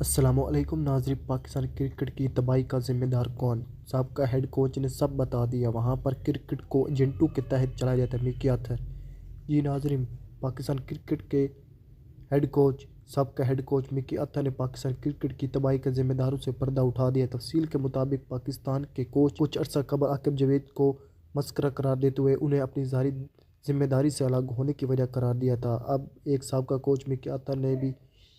السلام علیکم ناظرین، پاکستان کرکٹ کی تباہی کا ذمہ دار کون؟ سابقہ ہیڈ کوچ نے سب بتا دیا۔ وہاں پر کرکٹ کو ایجنٹوں کے تحت چلایا جاتا ہے۔ مکی آتھر جی ناظرین، پاکستان کرکٹ کے سابقہ ہیڈ کوچ مکی آتھر نے پاکستان کرکٹ کی تباہی کے ذمہ داروں سے پردہ اٹھا دیا۔ تفصیل کے مطابق پاکستان کے کوچ کچھ عرصہ قبل عاقب جاوید کو مسخرہ قرار دیتے ہوئے انہیں اپنی ظاہری ذمہ داری سے الگ ہونے کی وجہ قرار دیا تھا۔ اب ایک سابقہ کوچ مکی آتھر نے بھی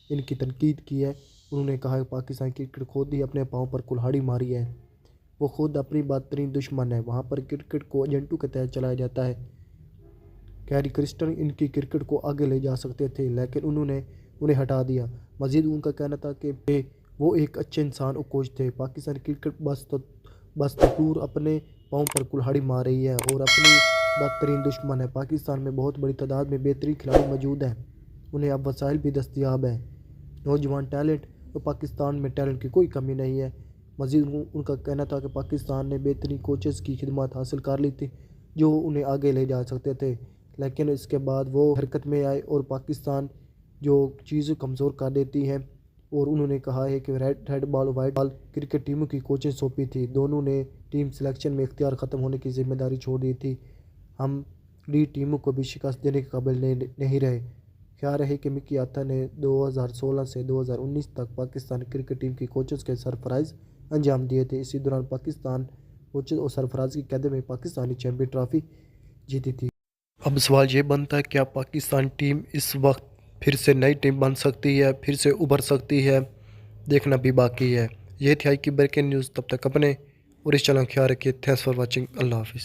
ان کی تنقید کی ہے۔ انہوں نے کہا کہ پاکستان کرکٹ خود ہی اپنے پاؤں پر کلہاڑی ماری ہے۔ وہ خود اپنی بدترین دشمن ہے۔ وہاں پر کرکٹ کو ایجنٹوں کے تحت چلایا جاتا ہے۔ گیری کرسٹن ان کی کرکٹ کو آگے لے جا سکتے تھے، لیکن انہوں نے انہیں ہٹا دیا۔ مزید ان کا کہنا تھا کہ وہ ایک اچھے انسان اور کوچ تھے۔ پاکستان کرکٹ بستطور اپنے پاؤں پر کلہاڑی مار رہی ہے اور اپنی بدترین دشمن ہے۔ پاکستان میں بہت بڑی تعداد میں بہترین کھلاڑی موجود ہیں۔ انہیں اب وسائل بھی دستیاب ہیں۔ نوجوان ٹیلنٹ اور پاکستان میں ٹیلنٹ کی کوئی کمی نہیں ہے۔ مزید ان کا کہنا تھا کہ پاکستان نے بہترین کوچز کی خدمات حاصل کر لی تھی جو انہیں آگے لے جا سکتے تھے، لیکن اس کے بعد وہ حرکت میں آئے اور پاکستان جو چیزیں کمزور کر دیتی ہیں۔ اور انہوں نے کہا ہے کہ ریڈ بال اور وائٹ بال کرکٹ ٹیموں کی کوچنگ سونپی تھی۔ دونوں نے ٹیم سلیکشن میں اختیار ختم ہونے کی ذمہ داری چھوڑ دی تھی۔ ہم لیڈ ٹیموں کو بھی شکست دینے کے قابل نہیں رہے۔ خیال ہے کہ مکی آتھر نے 2016 سے 2019 تک پاکستان کرکٹ ٹیم کی کوچز کے سرفرائز انجام دیے تھے۔ اسی دوران پاکستان کوچز اور سرفراز کی قیادت میں پاکستانی چیمپئن ٹرافی جیتی تھی۔ اب سوال یہ بنتا ہے کہ کیا پاکستان ٹیم اس وقت پھر سے نئی ٹیم بن سکتی ہے، پھر سے ابھر سکتی ہے؟ دیکھنا بھی باقی ہے۔ یہ تھی آج کی بریکنگ نیوز۔ تب تک اپنے اور اس چینل کا خیال رکھیے۔ Thanks for watching. اللہ حافظ۔